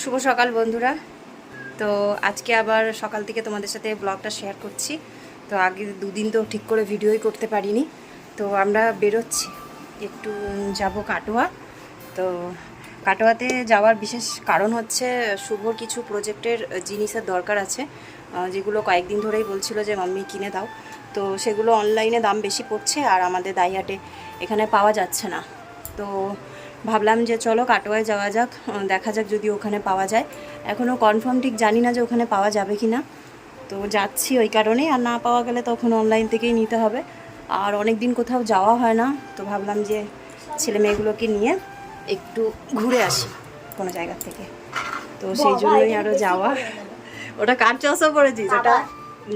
শুভ সকাল বন্ধুরা। তো আজকে আবার সকাল থেকে তোমাদের সাথে ব্লগটা শেয়ার করছি। তো আগে দুদিন তো ঠিক করে ভিডিওই করতে পারিনি। তো আমরা বেরোচ্ছি, একটু যাব কাটোয়া। তো কাটোয়াতে যাওয়ার বিশেষ কারণ হচ্ছে শুভর কিছু প্রজেক্টের জিনিসের দরকার আছে, যেগুলো কয়েকদিন ধরেই বলছিল যে মাম্মি কিনে দাও। তো সেগুলো অনলাইনে দাম বেশি পড়ছে আর আমাদের দাইহাটে এখানে পাওয়া যাচ্ছে না। তো ভাবলাম যে চলো কাটোয়ায় যাওয়া যাক, দেখা যাক যদি ওখানে পাওয়া যায়। এখনও কনফার্ম ঠিক জানি না যে ওখানে পাওয়া যাবে কি না। তো যাচ্ছি ওই কারণেই, আর না পাওয়া গেলে তখন অনলাইন থেকেই নিতে হবে। আর অনেক দিন কোথাও যাওয়া হয় না, তো ভাবলাম যে ছেলে মেয়েগুলোকে নিয়ে একটু ঘুরে আসি কোনো জায়গা থেকে। তো সেই জন্যই আরও যাওয়া। ওটা কার চশমা পড়েছিস? ওটা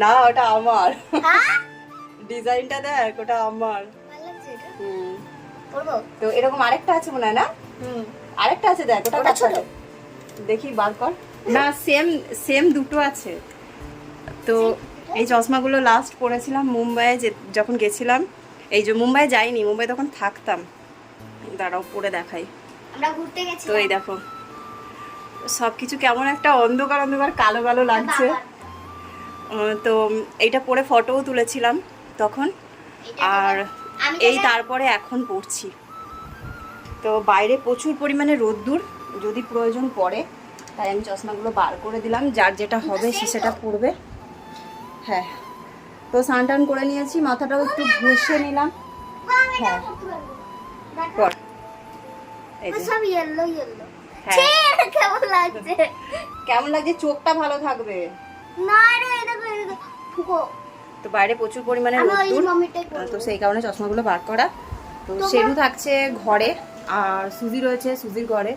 না, ওটা আমার। ডিজাইনটা দেখ, ওটা আমার। তো এরকম আরেকটা আছে মনে হয় না? আরেকটা আছে, দেখ ওটা ছোট, দেখি বার কর। না, সেম সেম দুটো আছে। তো এই চশমাগুলো লাস্ট পরেছিলাম মুম্বাইয়ে যখন গেছিলাম। এই যে মুম্বাই যাইনি, মুম্বাই তখন থাকতাম। দাঁড়াও পরে দেখাই। আমরা ঘুরতে গেছি। তো এই দেখো সবকিছু কেমন একটা অন্ধকার অন্ধকার কালো কালো লাগছে। তো এইটা পরে ফটোও তুলেছিলাম তখন, আর এই তারপরে এখন পড়ছি। তো বাইরে প্রচুর পরিমাণে রোদ্দুর, যদি প্রয়োজন পড়ে তাই আমি চশমাগুলো বার করে দিলাম, যার যেটা হবে সে সেটা পড়বে। হ্যাঁ, তো স্নান টান করে নিয়েছি, মাথাটাও একটু ঘষে নিলাম। হ্যাঁ পর, এই যে সব ইয়েলো ইয়েলো। হ্যাঁ কেমন লাগছে? কেমন লাগছে? চোখটা ভালো থাকবে না রে, এটা ফুকো। তো বাইরে প্রচুর পরিমাণে রোদ্দুর, তো সেই কারণে চশমাগুলো বার করা। তো সেরু থাকছে ঘরে, আর সুজি রয়েছে সুজির ঘরে।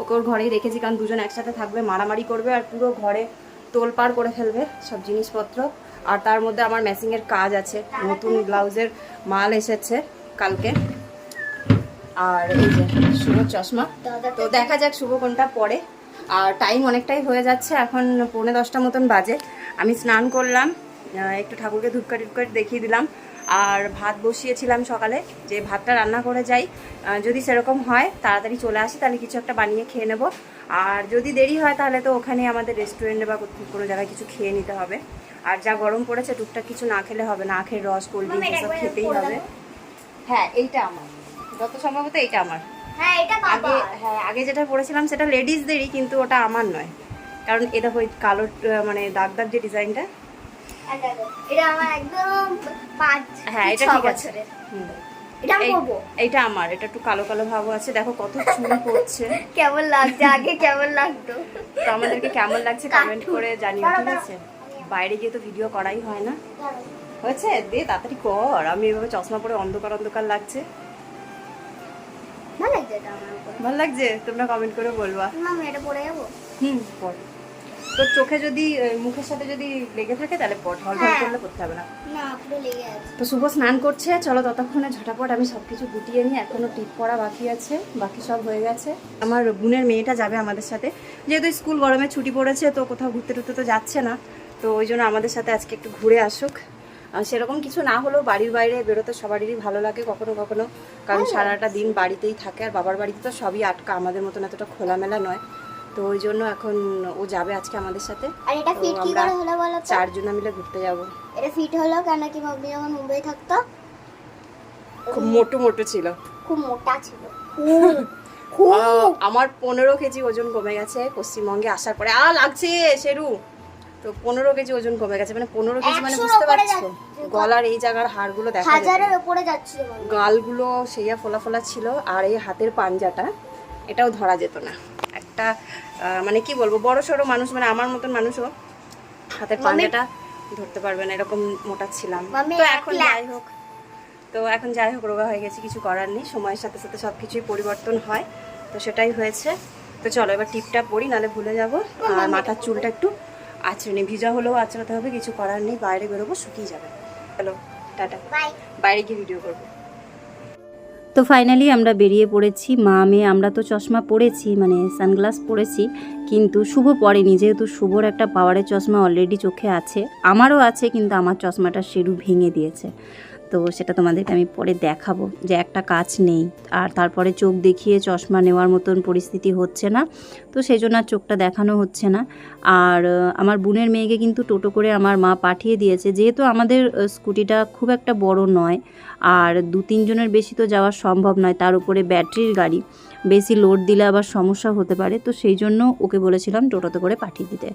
ওকে ওর ঘরেই রেখেছি, কারণ দুজন একসাথে থাকবে, মারামারি করবে আর পুরো ঘরে তোলপাড় করে ফেলবে সব জিনিসপত্র। আর তার মধ্যে আমার ম্যাচিংয়ের কাজ আছে, নতুন ব্লাউজের মাল এসেছে কালকে। আর এই যে শুভ চশমা। তো দেখা যাক শুভ কোনটা পরে। আর টাইম অনেকটাই হয়ে যাচ্ছে, এখন 9:45 মতন বাজে। আমি স্নান করলাম, একটু ঠাকুরকে ধূপকাঠি টুপকাঠি দেখিয়ে দিলাম। আর ভাত বসিয়েছিলাম সকালে, যে ভাতটা রান্না করে যাই, যদি সেরকম হয় তাড়াতাড়ি চলে আসি তাহলে কিছু একটা বানিয়ে খেয়ে নেব। আর যদি দেরি হয় তাহলে তো ওখানে আমাদের রেস্টুরেন্টে বা কোনো জায়গায় কিছু খেয়ে নিতে হবে। আর যা গরম পড়েছে টুকটাক কিছু না খেলে হবে না, আখের রস কোল্ড ড্রিঙ্কস এসব খেতেই হবে। হ্যাঁ এইটা আমার, যত সম্ভবত এইটা আমার। হ্যাঁ এটা বাবা। আগে যেটা পরেছিলাম সেটা লেডিসদেরই, কিন্তু ওটা আমার নয়, কারণ এটা ওই কালো মানে দাগ দাগ যে ডিজাইনটা, এটা আমার একদম 5। হ্যাঁ এটা ঠিক আছে। এটা করব। এইটা আমার, এটা একটু কালো কালো ভাব আছে, দেখো কত চুল পড়ছে। কেমন লাগছে? আগে কেমন লাগতো? তো আমাদেরকে কেমন লাগছে কমেন্ট করে জানিও, ঠিক আছে? বাইরে গিয়ে তো ভিডিও করাই হয় না। হয়েছে, দে তাড়াতাড়ি কর। আমি এভাবে চশমা পরে অন্ধকার অন্ধকার লাগছে। ভালো লাগছে এটা আমার উপরে। ভালো লাগছে? তোমরা কমেন্ট করে বলবা। না আমি এটা পরে যাব। পর। তোর চোখে যদি মুখের সাথে যদি লেগে থাকে তাহলে পর, ঢল ঢল করলে করতে হবে না। না পুরো লেগে আছে। তো শুভ স্নান করছে, চলো ততক্ষণে ঝটাপট আমি সব কিছু গুটিয়ে নিই। এখনও টিপ পড়া বাকি আছে, বাকি সব হয়ে গেছে। আমার বোনের মেয়েটা যাবে আমাদের সাথে, যেহেতু স্কুল গরমে ছুটি পড়েছে, তো কোথাও ঘুরতে টুরতে তো যাচ্ছে না। তো ওই জন্য আমাদের সাথে আজকে একটু ঘুরে আসুক। সেরকম কিছু না হলেও বাড়ির বাইরে বেরোতে সবারই ভালো লাগে কখনো কখনো, কারণ সারাটা দিন বাড়িতেই থাকে। আর বাবার বাড়িতে তো সবই আটকা, আমাদের মতন এতটা খোলামেলা নয়। তো ওই জন্য এখন ও যাবে আজকে আমাদের সাথে। আর এটা ফিট কি করে হলো বলো তো? 4 জন মিলে ঘুরতে যাব। এটা ফিট হলো কেন কি মাম্মি যখন মুম্বাই থাকতো খুব মোটু মোটু ছিল, খুব মোটা ছিল। আমার 15 কেজি ওজন কমে গেছে পশ্চিমবঙ্গে আসার পরে। লাগছে শেরু, তো 15 কেজি ওজন কমে গেছে। মানে 15 কেজি মানে বুঝতে পারছো, গলার এই জায়গার হাড়গুলো দেখা যায়, হাজারের উপরে যাচ্ছিল, গালগুলো সেইয়া ফোলা ফোলা ছিল। আর এই হাতের পাঞ্জাটা, এটাও ধরা যেত না। একটা মানে কি বলবো, বড় সড়ো মানুষ, মানে আমার মতন মানুষও হাতের পাঞ্জাটা ধরতে পারবে না, এরকম মোটা ছিলাম। তো এখন যাই হোক রোগা হয়ে গেছি, কিছু করার নেই। সময়ের সাথে সাথে সব কিছুই পরিবর্তন হয়, তো সেটাই হয়েছে। তো চলো এবার টিপটা পরি, নাহলে ভুলে যাবো। আর মাথার চুলটা একটু আঁচড়ে নিই, ভিজা হলেও আঁচড়াতে হবে, কিছু করার নেই। বাইরে বেরোবো, শুকিয়ে যাবে। চলো টাটা, বাইরে গিয়ে ভিডিও করবো। তো ফাইনালি আমরা বেরিয়ে পড়েছি, মা মেয়ে। আমরা তো চশমা পরেছি, মানে সানগ্লাস পরেছি, কিন্তু শুভ পরেনি, যেহেতু শুভর একটা পাওয়ারের চশমা অলরেডি চোখে আছে, আমারও আছে, কিন্তু আমার চশমাটা শেরু ভেঙে দিয়েছে। তো সেটা তোমাদেরকে আমি পরে দেখাবো যে একটা কাজ নেই, আর তারপরে চোখ দেখিয়ে চশমা নেওয়ার মতন পরিস্থিতি হচ্ছে না, তো সেই জন্য আর চোখটা দেখানো হচ্ছে না। আর আমার বোনের মেয়েকে কিন্তু টোটো করে আমার মা পাঠিয়ে দিয়েছে, যেহেতু আমাদের স্কুটিটা খুব একটা বড় নয় আর 2-3 জনের বেশি তো যাওয়া সম্ভব নয়, তার উপরে ব্যাটারির গাড়ি, বেশি লোড দিলে আবার সমস্যা হতে পারে, তো সেই জন্য ওকে বলেছিলাম টোটোতে করে পাঠিয়ে দিতে।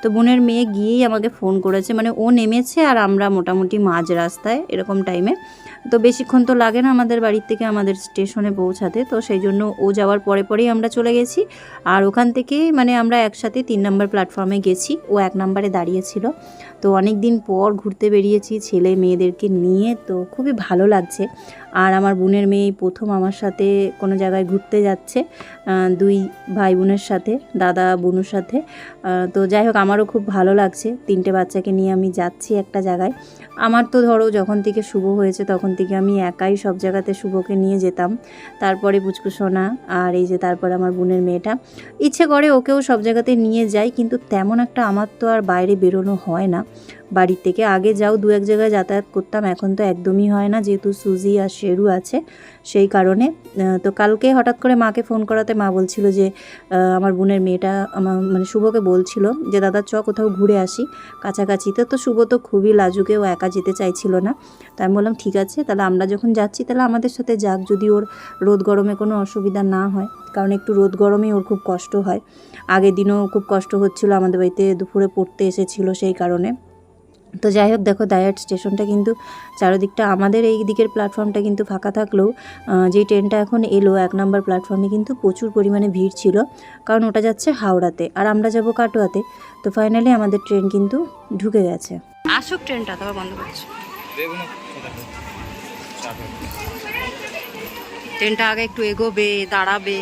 তো বোনের মেয়ে গিয়েই আমাকে ফোন করেছে, মানে ও নেমেছে আর আমরা মোটামুটি মাঝ রাস্তায় এরকম টাইমে, তো বেশিক্ষণ তো লাগে না আমাদের বাড়ির থেকে আমাদের স্টেশনে পৌঁছাতে, তো সেই জন্য ও যাওয়ার পরে পরেই আমরা চলে গেছি। আর ওখান থেকে মানে আমরা একসাথে 3 নম্বর প্ল্যাটফর্মে গেছি, ও 1 নম্বরে দাঁড়িয়েছিল। তো অনেক দিন পর ঘুরতে বেরিয়েছি ছেলে মেয়েদেরকে নিয়ে, তো খুবই ভালো লাগছে। আর আমার বোনের মেয়ে প্রথম আমার সাথে কোনো জায়গায় ঘুরতে যাচ্ছে, 2 ভাই বোনের সাথে, দাদা বোনের সাথে। তো যাই হোক আমারও খুব ভালো লাগছে, 3টে বাচ্চাকে নিয়ে আমি যাচ্ছি একটা জায়গায়। আমার তো ধরো যখন থেকে শুভ হয়েছে তখন থেকে আমি একাই সব জায়গাতে শুভকে নিয়ে যেতাম, তারপরে পুচকুসোনা, আর এই যে তারপরে আমার বোনের মেয়েটা। ইচ্ছে করে ওকেও সব জায়গাতে নিয়ে যাই, কিন্তু তেমন একটা আমার তো আর বাইরে বেরোনো হয় না বাড়ির থেকে। আগে যাও 2-1 জায়গায় যাতায়াত করতাম, এখন তো একদমই হয় না, যেহেতু সুজি আর শেরু আছে সেই কারণে। তো কালকে হঠাৎ করে মাকে ফোন করাতে মা বলছিল যে আমার বোনের মেয়েটা আমার মানে শুভকে বলছিল যে দাদা চ কোথাও ঘুরে আসি কাছাকাছিতে। তো শুভ তো খুবই লাজুকে, ও একা যেতে চাইছিল না। তো আমি বললাম ঠিক আছে, তাহলে আমরা যখন যাচ্ছি তাহলে আমাদের সাথে যাক, যদি ওর রোদ গরমে কোনো অসুবিধা না হয়, কারণ একটু রোদ গরমে ওর খুব কষ্ট হয়। আগের দিনও খুব কষ্ট হচ্ছিল, আমাদের বাড়িতে দুপুরে পড়তে এসেছিল সেই কারণে। তো যাই হোক দেখো দায়াট স্টেশনটা কিন্তু চারিদিকটা, আমাদের এই দিকের প্ল্যাটফর্মটা কিন্তু ফাঁকা থাকলেও যেই ট্রেনটা এখন এলো 1 নম্বর প্ল্যাটফর্মে কিন্তু প্রচুর পরিমাণে ভিড় ছিল, কারণ ওটা যাচ্ছে হাওড়াতে আর আমরা যাব কাটোয়াতে। তো ফাইনালি আমাদের ট্রেন কিন্তু ঢুকে গেছে। আসুক ট্রেনটা, তবে বন্ধ করছে ট্রেনটা, আগে একটু এগোবে, দাঁড়াবে।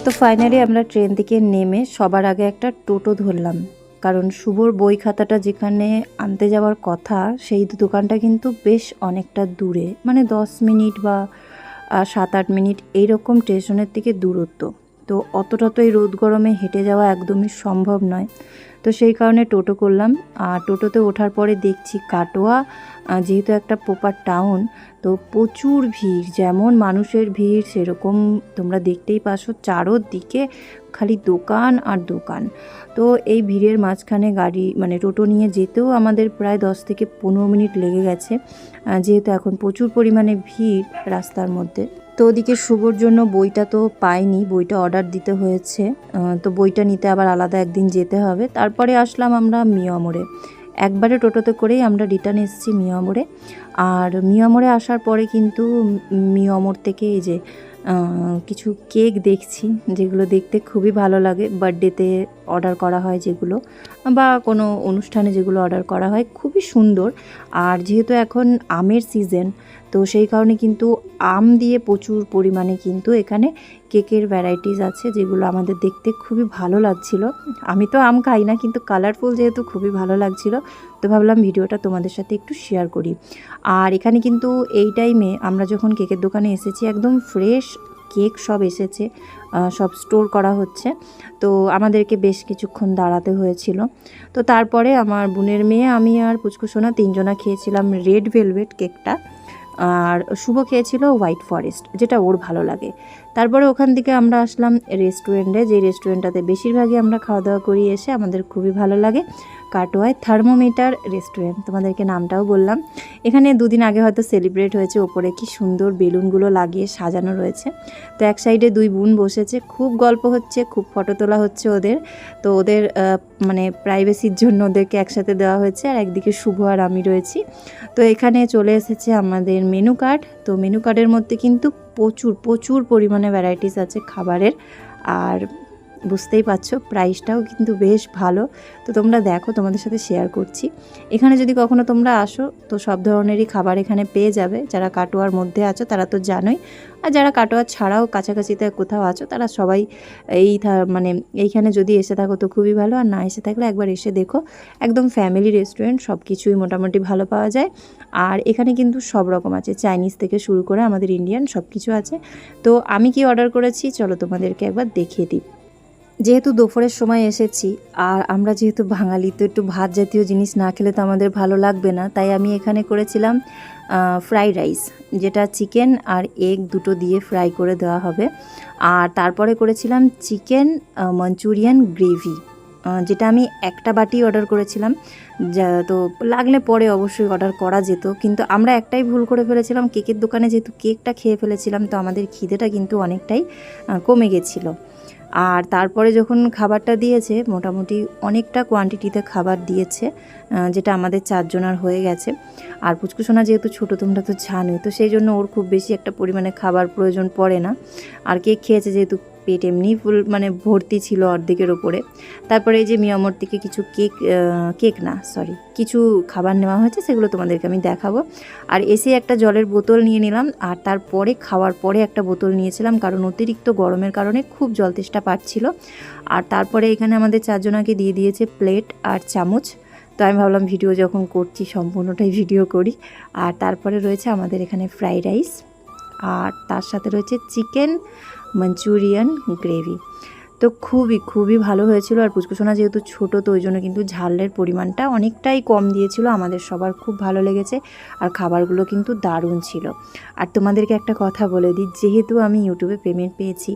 তো ফাইনালি আমরা ট্রেন থেকে নেমে সবার আগে একটা টোটো ধরলাম, কারণ শুভর বই খাতাটা যেখানে আনতে যাওয়ার কথা সেই দোকানটা কিন্তু বেশ অনেকটা দূরে, মানে 10 মিনিট বা 7-8 মিনিট এইরকম স্টেশনের থেকে দূরত্ব। তো অতটা তো এই রোদ গরমে হেঁটে যাওয়া একদমই সম্ভব নয়, তো সেই কারণে টোটো করলাম। আর টোটোতে ওঠার পরে দেখছি কাটোয়া যেহেতু একটা প্রপার টাউন, তো প্রচুর ভিড়, যেমন মানুষের ভিড় সেরকম তোমরা দেখতেই পাচ্ছ, চারোদিকে খালি দোকান আর দোকান। তো এই ভিড়ের মাঝখানে গাড়ি মানে টোটো নিয়ে যেতেও আমাদের প্রায় 10 থেকে 15 মিনিট লেগে গেছে, যেহেতু এখন প্রচুর পরিমাণে ভিড় রাস্তার মধ্যে। তো ওদিকে শুভর জন্য বইটা তো পাইনি, বইটা অর্ডার দিতে হয়েছে, তো বইটা নিতে আবার আলাদা একদিন যেতে হবে। তারপরে আসলাম আমরা মিয়ামোড়ে, একবারে টোটোতে করেই আমরা রিটার্ন এসেছি মিয়ামোড়ে। আর মিয়ামোড়ে আসার পরে কিন্তু মিয়ামোড় থেকে এই যে কিছু কেক দেখছি, যেগুলো দেখতে খুবই ভালো লাগে, বার্থডেতে অর্ডার করা হয় যেগুলো বা কোনো অনুষ্ঠানে যেগুলো অর্ডার করা হয়, খুবই সুন্দর। আর যেহেতু এখন আমের সিজন, তো সেই কারণে কিন্তু আম দিয়ে প্রচুর পরিমাণে কিন্তু এখানে কেকের ভ্যারাইটিস আছে, যেগুলো আমাদের দেখতে খুবই ভালো লাগছিল। আমি তো আম খাই না, কিন্তু কালারফুল যেহেতু খুবই ভালো লাগছিল, তো ভাবলাম ভিডিওটা তোমাদের সাথে একটু শেয়ার করি। আর এখানে কিন্তু এই টাইমে আমরা যখন কেকের দোকানে এসেছি একদম ফ্রেশ কেক সব এসেছে, সব স্টোর করা হচ্ছে, তো আমাদেরকে বেশ কিছুক্ষণ দাঁড়াতে হয়েছিল। তো তারপরে আমার বোনের মেয়ে, আমি আর পুচকুসোনা 3 জনা খেয়েছিলাম রেড ভেলভেট কেকটা, আর শুভ খেয়েছিল হোয়াইট ফরেস্ট, যেটা ওর ভালো লাগে। তারপরে ওখান থেকে আমরা আসলাম রেস্টুরেন্টে, যে রেস্টুরেন্টটাতে বেশিরভাগই আমরা খাওয়া দাওয়া করি এসে, আমাদের খুবই ভালো লাগে, কাটোয়ায় থার্মোমিটার রেস্টুরেন্ট, তোমাদেরকে নামটাও বললাম। এখানে 2 দিন আগে হয়তো সেলিব্রেট হয়েছে, ওপরে কি সুন্দর বেলুনগুলো লাগিয়ে সাজানো রয়েছে। তো এক সাইডে 2 বোন বসেছে, খুব গল্প হচ্ছে, খুব ফটো তোলা হচ্ছে ওদের। তো ওদের মানে প্রাইভেসির জন্য ওদেরকে একসাথে দেওয়া হয়েছে, আর একদিকে শুভ আর আমি রয়েছি। তো এখানে চলে এসেছে আমাদের মেনু কার্ড। তো মেনু কার্ডের মধ্যে কিন্তু প্রচুর প্রচুর পরিমাণে ভ্যারাইটিস আছে খাবারের। আর বুঝতেই পারছো প্রাইসটাও কিন্তু বেশ ভালো। তো তোমরা দেখো, তোমাদের সাথে শেয়ার করছি। এখানে যদি কখনো তোমরা আসো তো সব ধরনেরই খাবার এখানে পেয়ে যাবে। যারা কাটোয়ার মধ্যে আছো তারা তো জানোই, আর যারা কাটোয়া ছাড়াও কাছাকাছিতে কোথাও আছো তারা সবাই মানে এইখানে যদি এসে থাকো তো খুবই ভালো, আর না এসে থাকলে একবার এসে দেখো। একদম ফ্যামিলি রেস্টুরেন্ট, সব কিছুই মোটামুটি ভালো পাওয়া যায়। আর এখানে কিন্তু সব রকম আছে, চাইনিজ থেকে শুরু করে আমাদের ইন্ডিয়ান সব কিছু আছে। তো আমি কি অর্ডার করেছি চলো তোমাদেরকে একবার দেখিয়ে দিই। যেহেতু দুপুরের সময় এসেছি, আর আমরা যেহেতু বাঙালি তো একটু ভাত জাতীয় জিনিস না খেলে তো আমাদের ভালো লাগবে না, তাই আমি এখানে করেছিলাম ফ্রাইড রাইস, যেটা চিকেন আর এগ দুটো দিয়ে ফ্রাই করে দেওয়া হবে। আর তারপরে করেছিলাম চিকেন মাঞ্চুরিয়ান গ্রেভি, যেটা আমি একটা বাটি অর্ডার করেছিলাম। তো লাগলে পরে অবশ্যই অর্ডার করা যেত, কিন্তু আমরা একটাই ভুল করে ফেলেছিলাম, কেকের দোকানে যেহেতু কেকটা খেয়ে ফেলেছিলাম তো আমাদের খিদেটা কিন্তু অনেকটাই কমে গেছিলো। আর তারপরে যখন খাবারটা দিয়েছে মোটামুটি অনেকটা কোয়ান্টিটিতে খাবার দিয়েছে, যেটা আমাদের 4 জনের হয়ে গেছে। আর পুচকুসোনা যেহেতু ছোটো তোমরা তো জানোই, তো সেই জন্য ওর খুব বেশি একটা পরিমাণে খাবার প্রয়োজন পড়ে না। আর কেক খেয়েছে যেহেতু পেট এমনি ফুল মানে ভর্তি ছিল অর্ধেকের ওপরে। তারপরে এই যে মিয়ামর থেকে কিছু কিছু খাবার নেওয়া হয়েছে, সেগুলো তোমাদেরকে আমি দেখাবো। আর এসে একটা জলের বোতল নিয়ে নিলাম, আর তারপরে খাওয়ার পরে একটা বোতল নিয়েছিলাম, কারণ অতিরিক্ত গরমের কারণে খুব জল তেষ্টা পাচ্ছিল। আর তারপরে এখানে আমাদের 4 জনাকে দিয়ে দিয়েছে প্লেট আর চামচ। তো আমি ভাবলাম ভিডিও যখন করছি সম্পূর্ণটাই ভিডিও করি। আর তারপরে রয়েছে আমাদের এখানে ফ্রাইড রাইস, আর তার সাথে রয়েছে চিকেন মাঞ্চুরিয়ান গ্রেভি। তো খুবই ভালো হয়েছিল। আর পুচকুসোনা যেহেতু ছোটো তো ওই জন্য কিন্তু ঝালের পরিমাণটা অনেকটাই কম দিয়েছিল, আমাদের সবার খুব ভালো লেগেছে। আর খাবারগুলো কিন্তু দারুণ ছিল। আর তোমাদেরকে একটা কথা বলে দিই, যেহেতু আমি ইউটিউবে পেমেন্ট পেয়েছি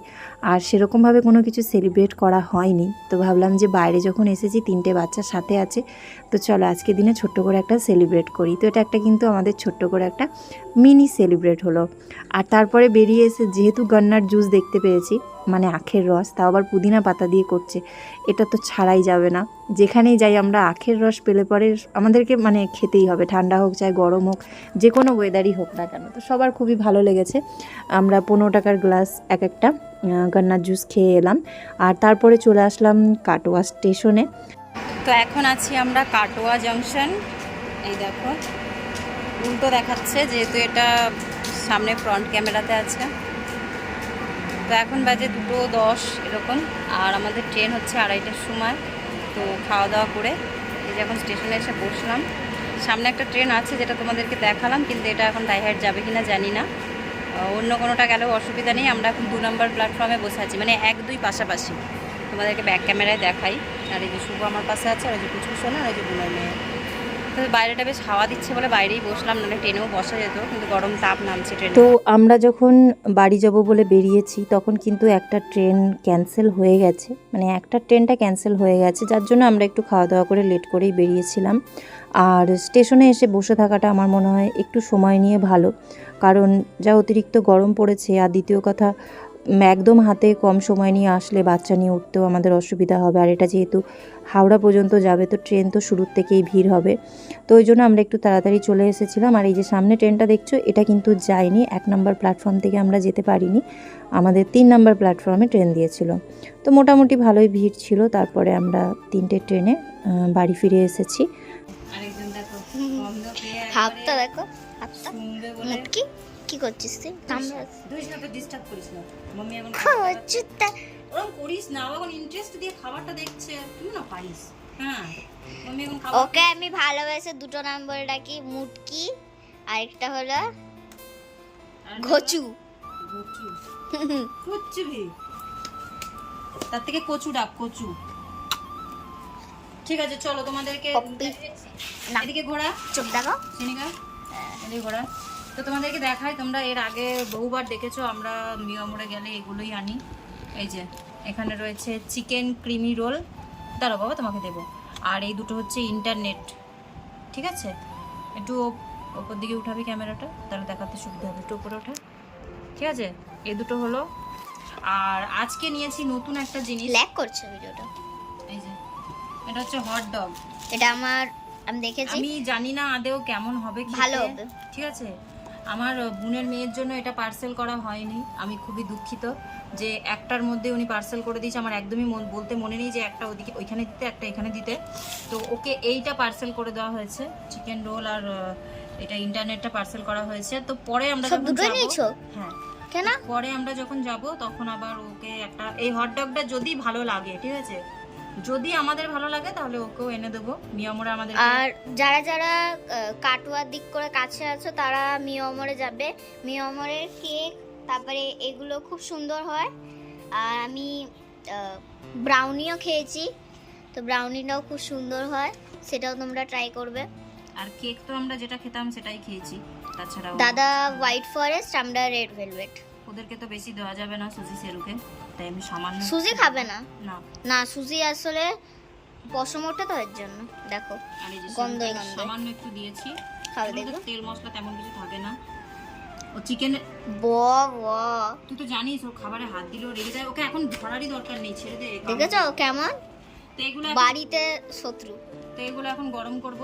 আর সেরকমভাবে কোনো কিছু সেলিব্রেট করা হয়নি, তো ভাবলাম যে বাইরে যখন এসেছি 3টে বাচ্চার সাথে আছে, তো চলো আজকে দিনে ছোট্ট করে একটা সেলিব্রেট করি। তো এটা একটা কিন্তু আমাদের ছোট্ট করে একটা মিনি সেলিব্রেট হলো। আর তারপরে বেরিয়ে এসে যেহেতু গন্নার জুস দেখতে পেয়েছি, মানে আখের রস, তাও আবার পুদিনা পাতা দিয়ে করছে, এটা তো ছাড়াই যাবে না। যেখানেই যাই আমরা আখের রস পেলে পরে আমাদেরকে মানে খেতেই হবে, ঠান্ডা হোক চাই গরম হোক, যে কোনো ওয়েদারই হোক না কেন। তো সবার খুবই ভালো লেগেছে। আমরা 15 টাকার গ্লাস এক একটা গন্নার জুস খেয়ে এলাম। আর তারপরে চলে আসলাম কাটোয়া স্টেশনে। তো এখন আছি আমরা কাটোয়া জাংশন। এই দেখো উল্টো দেখাচ্ছে, যেহেতু এটা সামনে ফ্রন্ট ক্যামেরাতে আছে। তো এখন বাজে 2:10 এরকম, আর আমাদের ট্রেন হচ্ছে 2:30টার সময়। তো খাওয়া দাওয়া করে এই যে এখন স্টেশনে এসে বসলাম। সামনে একটা ট্রেন আছে যেটা তোমাদেরকে দেখালাম, কিন্তু এটা এখন ডাইহাট যাবে কিনা জানি না। অন্য কোনোটা গেলেও অসুবিধা নেই। আমরা এখন 2 নম্বর প্ল্যাটফর্মে বসে আছি, মানে 1-2 পাশাপাশি। তোমাদেরকে ব্যাক ক্যামেরায় দেখাই। আর এই যে শুভ আমার পাশে আছে, আর এই যে পুচকুসোনা, আর এই যে বুনের মেয়ে। তো বাইরেটা বেশ হাওয়া দিচ্ছে বলে বাইরেই বসলাম, নাহলে ট্রেনেও বসা যেত, কিন্তু গরম তাপ নামছে ট্রেনে। তো আমরা যখন বাড়ি যাব বলে বেরিয়েছি তখন কিন্তু একটা ট্রেন ক্যান্সেল হয়ে গেছে, মানে একটা ট্রেনটা ক্যান্সেল হয়ে গেছে, যার জন্য আমরা একটু খাওয়া দাওয়া করে লেট করেই বেরিয়েছিলাম। আর স্টেশনে এসে বসে থাকাটা আমার মনে হয় একটু সময় নিয়ে ভালো, কারণ যা অতিরিক্ত গরম পড়েছে। আর দ্বিতীয় কথা, একদম হাতে কম সময় নিয়ে আসলে বাচ্চা নিয়ে উঠতেও আমাদের অসুবিধা হবে। আর এটা যেহেতু হাওড়া পর্যন্ত যাবে তো ট্রেন তো শুরুর থেকেই ভিড় হবে, তো ওই জন্য আমরা একটু তাড়াতাড়ি চলে এসেছিলাম। আর এই যে সামনে ট্রেনটা দেখছো, এটা কিন্তু যায়নি 1 নম্বর প্ল্যাটফর্ম থেকে, আমরা যেতে পারিনি। আমাদের 3 নম্বর প্ল্যাটফর্মে ট্রেন দিয়েছিল। তো মোটামুটি ভালোই ভিড় ছিল। তারপরে আমরা 3টে ট্রেনে বাড়ি ফিরে এসেছি। আরেকজন দেখো বন্ধ পেয়ে হাতটা দেখো, হাতটা শুনবে বলে মুটকি কি করছিস তুই? কামড়া দুইশ না, তো ডিস্টার্ব করিস না। মাম্মি এখন খাওয়াচ্ছিটা ওরকম করিস না, এখন ইন্টারেস্ট দিয়ে খাবারটা দেখছে, তুই না পারিস। হ্যাঁ মাম্মি এখন খাবার ওকে আমি ভালোবেসে 2 নম্বর ডাকি মুটকি, আরেকটা হলো ঘচু। ঘুচু ঘুচু ভি, তার থেকে কচু ডাক, কচু। ঠিক আছে চলো তোমাদেরকে পপ্পি না এদিকে ঘোরা, চোখ দেখো চিনিকা এদিকে ঘোরা। তো তোমাদেরকে দেখাই, তোমরা এর আগে বহুবার দেখেছো আমরা মিয়ামোড়ে গেলে এগুলোই আনি। এই যে এখানে রয়েছে চিকেন ক্রিমি রোল, দাঁড়াও বাবা তোমাকে দেবো। আর এই দুটো হচ্ছে ইন্টারনেট, ঠিক আছে? একটু ওপর দিকে উঠাবি ক্যামেরাটা, তাহলে দেখাতে সুবিধা হবে। একটু উপরে ওঠা, ঠিক আছে? এই দুটো হলো। আর আজকে নিয়েছি নতুন একটা জিনিস, ল্যাগ করছে ভিডিওটা। এই যে এটা হচ্ছে হট ডগ। এটা আমি দেখেছি, আমি জানি না আদেও কেমন হবে, ভালো খেতে, হবে। ঠিক আছে? আমার বোনের মেয়ের জন্য এটা পার্সেল করা হয়নি, আমি খুবই দুঃখিত যে একটার মধ্যে উনি পার্সেল করে দিয়েছে। আমার একদমই বলতে মনে নেই যে একটা ওদিকে ওইখানে দিতে একটা এখানে দিতে। তো ওকে এইটা পার্সেল করে দেওয়া হয়েছে, চিকেন রোল আর এটা ইন্টারনেটটা পার্সেল করা হয়েছে। তো পরে আমরা সব যখন দুটোই যাবো, নিয়েছো? হ্যাঁ কেন? পরে আমরা যখন যাব তখন আবার ওকে একটা এই হটডগটা যদি ভালো লাগে, ঠিক আছে, যদি আমাদের ভালো লাগে তাহলে ওকেও এনে দেবো। মিয়ামরে আমাদের আর যারা যারা কাটোয়ার দিক করে কাছে আছো তারা মিয়ামরে যাবে। মিয়ামরের কেক তারপরে এগুলো খুব সুন্দর হয়। আর আমি ব্রাউনিও খেয়েছি, তো ব্রাউনিটাও খুব সুন্দর হয়, সেটাও তোমরা ট্রাই করবে। আর কেক তো আমরা যেটা খেতাম সেটাই খেয়েছি, তাছাড়া দাদা হোয়াইট ফরেস্ট, আমরা রেড ভেলভেট। ওদেরকে তো বেশি দেওয়া যাবে না সুজি সেরুকে, তাই আমি সামান্য সুজি খাবে না? না না, সুজি আসলে পশম ওঠে তো এর জন্য। দেখো আর এই যে গন্ধই সেরুটা গন্ধ। সামান্য একটু দিয়েছি। খাবে এগুলোতে দেখো। তেল মশলা তেমন কিছু থাকে না। ও চিকেন, তুই তো জানিস ও খাবারে হাত দিলেও রেগে যায়, ওকে এখন ধরারই দরকার নেই, ছেড়ে দে। দেখেছো কেমন তো এগুলো বাড়িতে শত্রু। তো এগুলো এখন গরম করব,